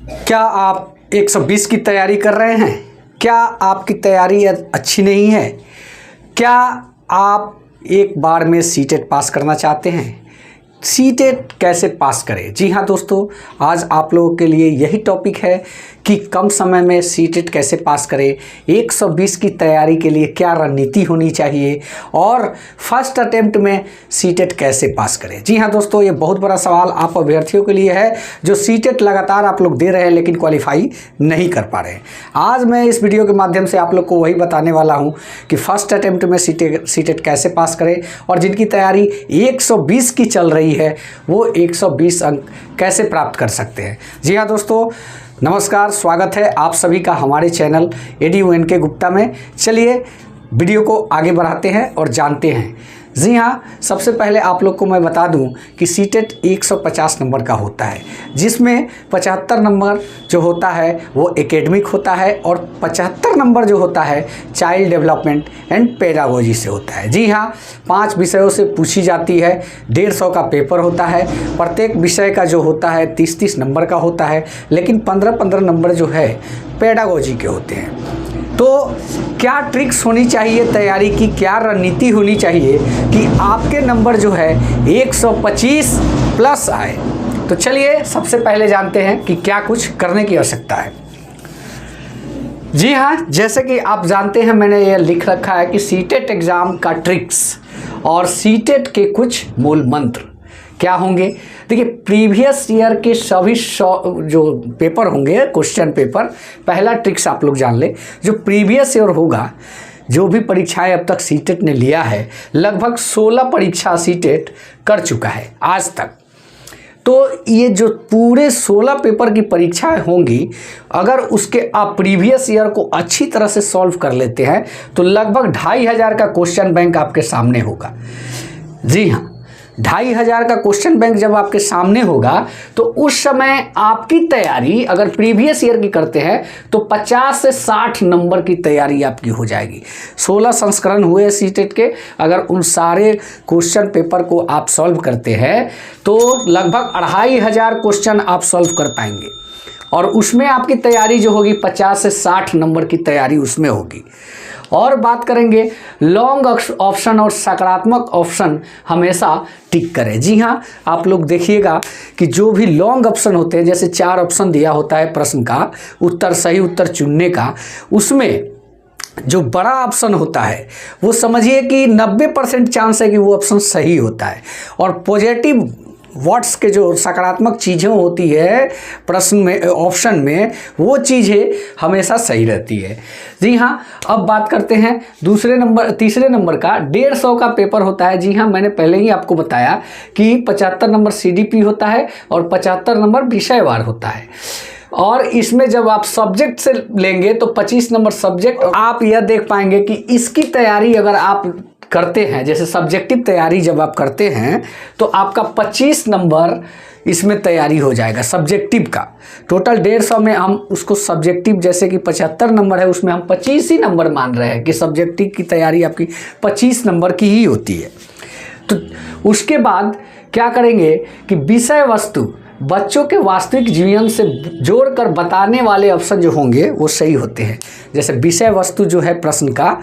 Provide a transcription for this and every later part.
क्या आप 120 की तैयारी कर रहे हैं? क्या आपकी तैयारी अच्छी नहीं है? क्या आप एक बार में सीटेट पास करना चाहते हैं? सीटेट कैसे पास करें? जी हाँ दोस्तों, आज आप लोगों के लिए यही टॉपिक है कि कम समय में सीटेट कैसे पास करें, 120 की तैयारी के लिए क्या रणनीति होनी चाहिए और फर्स्ट अटेम्प्ट में सीटेट कैसे पास करें। जी हाँ दोस्तों, ये बहुत बड़ा सवाल आप अभ्यर्थियों के लिए है जो सीटेट लगातार आप लोग दे रहे हैं लेकिन क्वालिफाई नहीं कर पा रहे हैं। आज मैं इस वीडियो के माध्यम से आप लोग को वही बताने वाला हूँ कि फर्स्ट अटेम्प्ट में सीटेट कैसे पास करें और जिनकी तैयारी 120 की चल रही है वो 120 अंक कैसे प्राप्त कर सकते हैं। जी हाँ दोस्तों, नमस्कार, स्वागत है आप सभी का हमारे चैनल EDU गुप्ता में। चलिए वीडियो को आगे बढ़ाते हैं और जानते हैं। जी हाँ, सबसे पहले आप लोग को मैं बता दूं कि सीटेट 150 नंबर का होता है, जिसमें 75 नंबर जो होता है वो एकेडमिक होता है और 75 नंबर जो होता है चाइल्ड डेवलपमेंट एंड पेडागोजी से होता है। जी हाँ, 5 विषयों से पूछी जाती है, 150 का पेपर होता है, प्रत्येक विषय का जो होता है 30-30 नंबर का होता है, लेकिन 15-15 नंबर जो है पेडागोजी के होते हैं। तो क्या ट्रिक्स होनी चाहिए तैयारी की, क्या रणनीति होनी चाहिए कि आपके नंबर जो है 125 प्लस आए? तो चलिए सबसे पहले जानते हैं कि क्या कुछ करने की आवश्यकता है। जी हाँ, जैसे कि आप जानते हैं मैंने ये लिख रखा है कि सीटेट एग्ज़ाम का ट्रिक्स और सीटेट के कुछ मूल मंत्र क्या होंगे। देखिए, प्रीवियस ईयर के सभी जो पेपर होंगे, क्वेश्चन पेपर, पहला ट्रिक्स आप लोग जान ले। जो प्रीवियस ईयर होगा, जो भी परीक्षाएं अब तक सीटेट ने लिया है, लगभग 16 परीक्षा सीटेट कर चुका है आज तक। तो ये जो पूरे 16 पेपर की परीक्षाएं होंगी, अगर उसके आप प्रीवियस ईयर को अच्छी तरह से सॉल्व कर लेते हैं तो लगभग 2500 का क्वेश्चन बैंक आपके सामने होगा। जी हाँ, 2500 का क्वेश्चन बैंक जब आपके सामने होगा तो उस समय आपकी तैयारी अगर प्रीवियस ईयर की करते हैं तो 50 से 60 नंबर की तैयारी आपकी हो जाएगी। 16 संस्करण हुए सीटेट के, अगर उन सारे क्वेश्चन पेपर को आप सॉल्व करते हैं तो लगभग 2500 क्वेश्चन आप सॉल्व कर पाएंगे और उसमें आपकी तैयारी जो होगी 50 से 60 नंबर की तैयारी उसमें होगी। और बात करेंगे लॉन्ग ऑप्शन और सकारात्मक ऑप्शन हमेशा टिक करें। जी हाँ, आप लोग देखिएगा कि जो भी लॉन्ग ऑप्शन होते हैं, जैसे 4 ऑप्शन दिया होता है प्रश्न का उत्तर, सही उत्तर चुनने का, उसमें जो बड़ा ऑप्शन होता है वो समझिए कि 90% चांस है कि वो ऑप्शन सही होता है और पॉजिटिव वर्ड्स के जो सकारात्मक चीज़ें होती है प्रश्न में, ऑप्शन में, वो चीज़ें हमेशा सही रहती है। जी हाँ, अब बात करते हैं तीसरे नंबर का 150 का पेपर होता है। जी हाँ, मैंने पहले ही आपको बताया कि 75 नंबर CDP होता है और 75 नंबर विषयवार होता है। और इसमें जब आप सब्जेक्ट से लेंगे तो 25 नंबर सब्जेक्ट। आप यह देख पाएंगे कि इसकी तैयारी अगर आप करते हैं, जैसे सब्जेक्टिव तैयारी जब आप करते हैं तो आपका 25 नंबर इसमें तैयारी हो जाएगा सब्जेक्टिव का। टोटल 150 में हम उसको सब्जेक्टिव, जैसे कि 75 नंबर है उसमें हम 25 ही नंबर मान रहे हैं कि सब्जेक्टिव की तैयारी आपकी 25 नंबर की ही होती है। तो उसके बाद क्या करेंगे कि विषय वस्तु, बच्चों के वास्तविक जीवन से जोड़कर बताने वाले ऑप्शन जो होंगे वो सही होते हैं। जैसे विषय वस्तु जो है प्रश्न का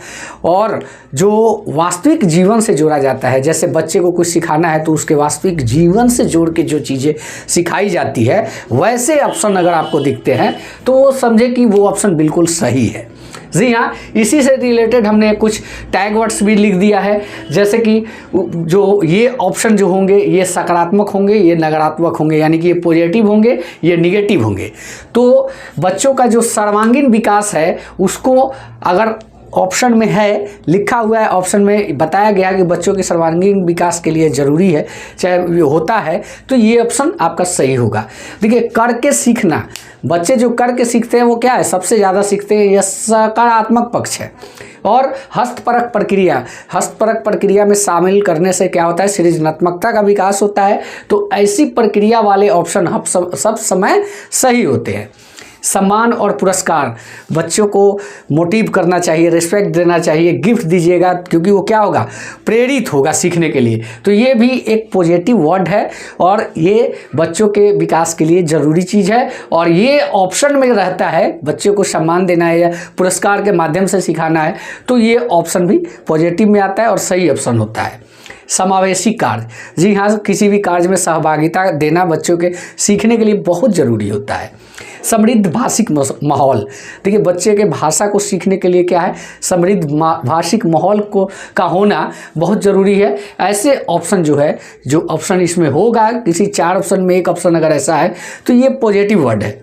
और जो वास्तविक जीवन से जोड़ा जाता है, जैसे बच्चे को कुछ सिखाना है तो उसके वास्तविक जीवन से जोड़ के जो चीज़ें सिखाई जाती है, वैसे ऑप्शन अगर आपको दिखते हैं तो वो समझे कि वो ऑप्शन बिल्कुल सही है। जी हाँ, इसी से रिलेटेड हमने कुछ टैग वर्ड्स भी लिख दिया है, जैसे कि जो ये ऑप्शन जो होंगे ये सकारात्मक होंगे, ये नकारात्मक होंगे, यानी कि ये पॉजिटिव होंगे, ये निगेटिव होंगे। तो बच्चों का जो सर्वांगीण विकास है उसको अगर ऑप्शन में है, लिखा हुआ है, ऑप्शन में बताया गया कि बच्चों के सर्वांगीण विकास के लिए ज़रूरी है, चाहे होता है, तो ये ऑप्शन आपका सही होगा। देखिए, करके सीखना, बच्चे जो करके सीखते हैं वो क्या है, सबसे ज़्यादा सीखते हैं, यह सकारात्मक पक्ष है। और हस्तपरक प्रक्रिया में शामिल करने से क्या होता है, सृजनात्मकता का विकास होता है। तो ऐसी प्रक्रिया वाले ऑप्शन सब समय सही होते हैं। सम्मान और पुरस्कार, बच्चों को मोटिव करना चाहिए, रिस्पेक्ट देना चाहिए, गिफ्ट दीजिएगा, क्योंकि वो क्या होगा, प्रेरित होगा सीखने के लिए। तो ये भी एक पॉजिटिव वर्ड है और ये बच्चों के विकास के लिए ज़रूरी चीज़ है। और ये ऑप्शन में रहता है, बच्चों को सम्मान देना है या पुरस्कार के माध्यम से सिखाना है, तो ये ऑप्शन भी पॉजिटिव में आता है और सही ऑप्शन होता है। समावेशी कार्य, जी हाँ, किसी भी कार्य में सहभागिता देना बच्चों के सीखने के लिए बहुत ज़रूरी होता है। समृद्ध भाषिक माहौल, देखिए बच्चे के भाषा को सीखने के लिए क्या है, समृद्ध भाषिक माहौल का होना बहुत ज़रूरी है। ऐसे ऑप्शन जो ऑप्शन इसमें होगा, किसी 4 ऑप्शन में एक ऑप्शन अगर ऐसा है तो ये पॉजिटिव वर्ड है।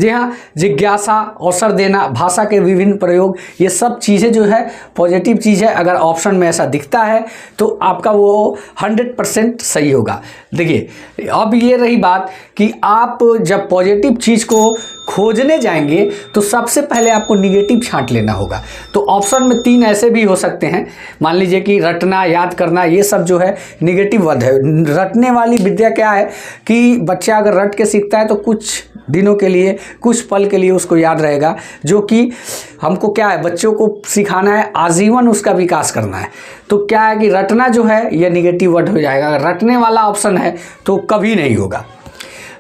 जी हाँ, जिज्ञासा, अवसर देना, भाषा के विभिन्न प्रयोग, ये सब चीज़ें जो है पॉजिटिव चीज़ है। अगर ऑप्शन में ऐसा दिखता है तो आपका वो 100% सही होगा। देखिए अब ये रही बात कि आप जब पॉजिटिव चीज़ को खोजने जाएंगे तो सबसे पहले आपको निगेटिव छांट लेना होगा। तो ऑप्शन में 3 ऐसे भी हो सकते हैं, मान लीजिए कि रटना, याद करना, ये सब जो है निगेटिव वर्ड है। रटने वाली विद्या क्या है कि बच्चा अगर रट के सीखता है तो कुछ दिनों के लिए, कुछ पल के लिए उसको याद रहेगा, जो कि हमको क्या है, बच्चों को सिखाना है, आजीवन उसका विकास करना है। तो क्या है कि रटना जो है ये निगेटिव वर्ड हो जाएगा। अगर रटने वाला ऑप्शन है तो कभी नहीं होगा।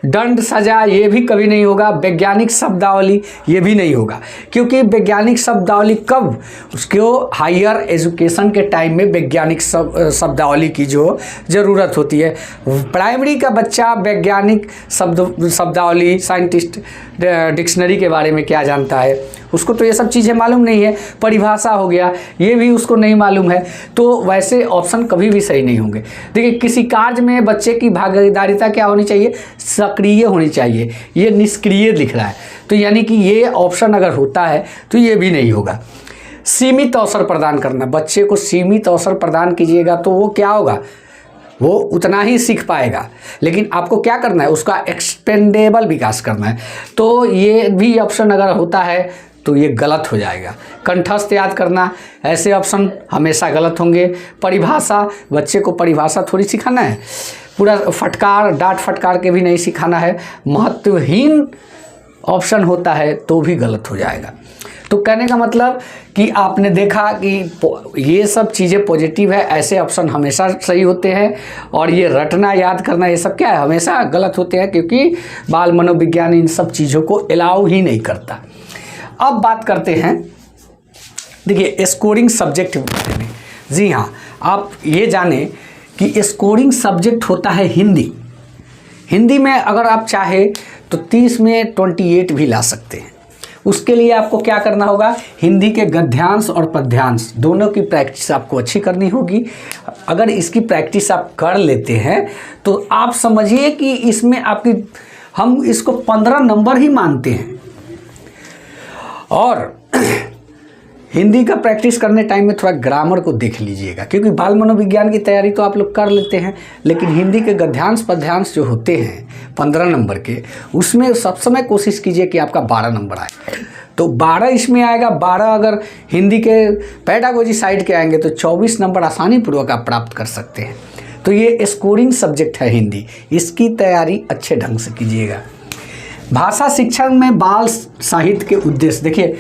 दंड, सजा, ये भी कभी नहीं होगा। वैज्ञानिक शब्दावली, ये भी नहीं होगा, क्योंकि वैज्ञानिक शब्दावली कब, उसको हायर एजुकेशन के टाइम में वैज्ञानिक शब्दावली की जो ज़रूरत होती है। प्राइमरी का बच्चा वैज्ञानिक शब्दावली, साइंटिस्ट डिक्शनरी के बारे में क्या जानता है, उसको तो ये सब चीज़ें मालूम नहीं है। परिभाषा हो गया, ये भी उसको नहीं मालूम है। तो वैसे ऑप्शन कभी भी सही नहीं होंगे। देखिए किसी कार्य में बच्चे की भागीदारिता क्या होनी चाहिए, सक्रिय होनी चाहिए। ये निष्क्रिय लिख रहा है, तो यानी कि ये ऑप्शन अगर होता है तो ये भी नहीं होगा। सीमित अवसर प्रदान करना, बच्चे को सीमित अवसर प्रदान कीजिएगा तो वो क्या होगा, वो उतना ही सीख पाएगा। लेकिन आपको क्या करना है, उसका एक्सपेंडेबल विकास करना है। तो ये भी ऑप्शन अगर होता है तो ये गलत हो जाएगा। कंठस्थ याद करना, ऐसे ऑप्शन हमेशा गलत होंगे। परिभाषा, बच्चे को परिभाषा थोड़ी सिखाना है। पूरा फटकार, डांट फटकार के भी नहीं सिखाना है। महत्वहीन ऑप्शन होता है तो भी गलत हो जाएगा। तो कहने का मतलब कि आपने देखा कि ये सब चीज़ें पॉजिटिव है, ऐसे ऑप्शन हमेशा सही होते हैं। और ये रटना, याद करना, ये सब क्या है, हमेशा गलत होते हैं, क्योंकि बाल मनोविज्ञान इन सब चीज़ों को अलाउ ही नहीं करता। अब बात करते हैं, देखिए स्कोरिंग सब्जेक्ट बारे में। जी हाँ, आप ये जानें कि स्कोरिंग सब्जेक्ट होता है हिंदी। हिंदी में अगर आप चाहे तो 30 में 28 भी ला सकते हैं। उसके लिए आपको क्या करना होगा, हिंदी के गद्यांश और पद्यांश दोनों की प्रैक्टिस आपको अच्छी करनी होगी। अगर इसकी प्रैक्टिस आप कर लेते हैं तो आप समझिए कि इसमें आपकी, हम इसको 15 नंबर ही मानते हैं। और हिंदी का प्रैक्टिस करने टाइम में थोड़ा ग्रामर को देख लीजिएगा, क्योंकि बाल मनोविज्ञान की तैयारी तो आप लोग कर लेते हैं, लेकिन हिंदी के गद्यांश पद्यांश जो होते हैं 15 नंबर के, उसमें सब समय कोशिश कीजिए कि आपका 12 नंबर आए। तो 12 इसमें आएगा। 12 अगर हिंदी के पेडागोजी साइड के आएंगे तो 24 नंबर आसानी पूर्वक आप प्राप्त कर सकते हैं। तो ये स्कोरिंग सब्जेक्ट है हिंदी, इसकी तैयारी अच्छे ढंग से कीजिएगा। भाषा शिक्षण में बाल साहित्य के उद्देश्य, देखिए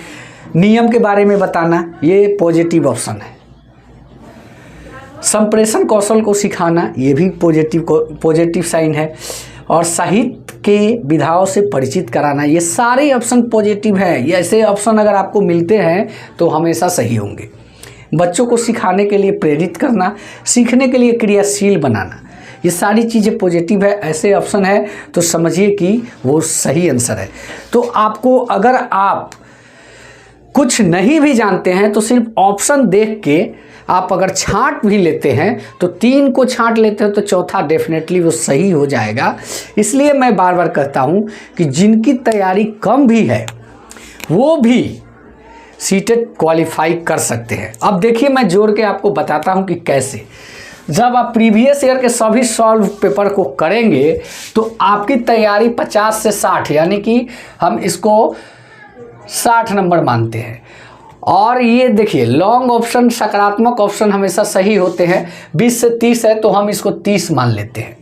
नियम के बारे में बताना, ये पॉजिटिव ऑप्शन है। संप्रेषण कौशल को सिखाना, ये भी पॉजिटिव साइन है। और साहित्य के विधाओं से परिचित कराना, ये सारे ऑप्शन पॉजिटिव है। ये ऐसे ऑप्शन अगर आपको मिलते हैं तो हमेशा सही होंगे। बच्चों को सिखाने के लिए प्रेरित करना, सीखने के लिए क्रियाशील बनाना, ये सारी चीज़ें पॉजिटिव है। ऐसे ऑप्शन है तो समझिए कि वो सही आंसर है। तो आपको, अगर आप कुछ नहीं भी जानते हैं तो सिर्फ ऑप्शन देख के आप अगर छांट भी लेते हैं तो 3 को छांट लेते हैं तो चौथा डेफिनेटली वो सही हो जाएगा। इसलिए मैं बार बार कहता हूँ कि जिनकी तैयारी कम भी है वो भी सीटेट क्वालिफाई कर सकते हैं। अब देखिए मैं जोड़ के आपको बताता हूँ कि कैसे। जब आप प्रीवियस ईयर के सभी सॉल्व पेपर को करेंगे तो आपकी तैयारी 50 से 60, यानी कि हम इसको 60 नंबर मानते हैं। और ये देखिए लॉन्ग ऑप्शन, सकारात्मक ऑप्शन हमेशा सही होते हैं। 20 से 30 है तो हम इसको 30 मान लेते हैं।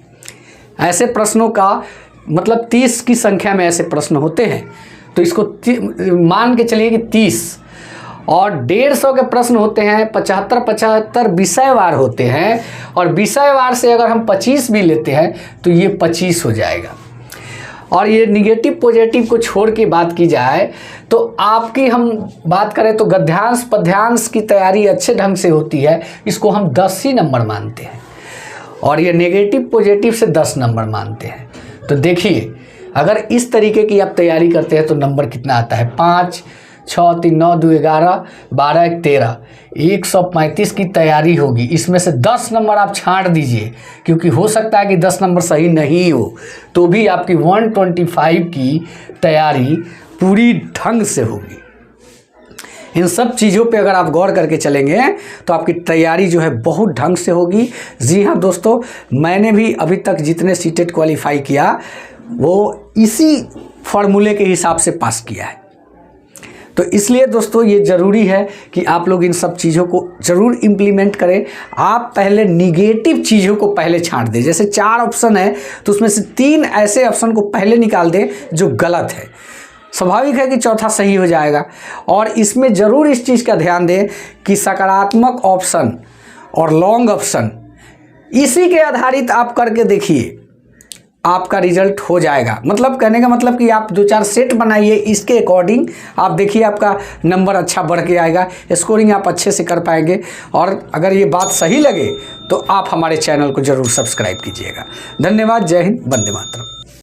ऐसे प्रश्नों का मतलब 30 की संख्या में ऐसे प्रश्न होते हैं, तो इसको मान के चलिए कि 30 और 150 के प्रश्न होते हैं, 75 विषयवार होते हैं, और विषयवार से अगर हम 25 भी लेते हैं तो ये 25 हो जाएगा। और ये निगेटिव पॉजिटिव को छोड़ के बात की जाए तो आपकी हम बात करें तो गद्यांश पद्यांश की तैयारी अच्छे ढंग से होती है, इसको हम 10 ही नंबर मानते हैं, और ये नेगेटिव पॉजिटिव से 10 नंबर मानते हैं। तो देखिए अगर इस तरीके की आप तैयारी करते हैं तो नंबर कितना आता है, 5, 6, 3, 9, 2, 11, 12, 1, 13, 135 की तैयारी होगी। इसमें से 10 नंबर आप छांट दीजिए, क्योंकि हो सकता है कि 10 नंबर सही नहीं हो, तो भी आपकी 125 की तैयारी पूरी ढंग से होगी। इन सब चीज़ों पे अगर आप गौर करके चलेंगे तो आपकी तैयारी जो है बहुत ढंग से होगी। जी हाँ दोस्तों, मैंने भी अभी तक जितने सीटेट क्वालिफाई किया वो इसी फॉर्मूले के हिसाब से पास किया है। तो इसलिए दोस्तों ये ज़रूरी है कि आप लोग इन सब चीज़ों को ज़रूर इम्प्लीमेंट करें। आप पहले निगेटिव चीज़ों को पहले छांट दें। जैसे 4 ऑप्शन है तो उसमें से 3 ऐसे ऑप्शन को पहले निकाल दें जो गलत है। स्वाभाविक है कि चौथा सही हो जाएगा। और इसमें ज़रूर इस चीज़ का ध्यान दें कि सकारात्मक ऑप्शन और लॉन्ग ऑप्शन इसी के आधारित आप करके देखिए, आपका रिजल्ट हो जाएगा। मतलब कहने का मतलब कि आप 2-4 सेट बनाइए, इसके अकॉर्डिंग आप देखिए आपका नंबर अच्छा बढ़ के आएगा, स्कोरिंग आप अच्छे से कर पाएंगे। और अगर ये बात सही लगे तो आप हमारे चैनल को ज़रूर सब्सक्राइब कीजिएगा। धन्यवाद। जय हिंद। वंदे मातरम।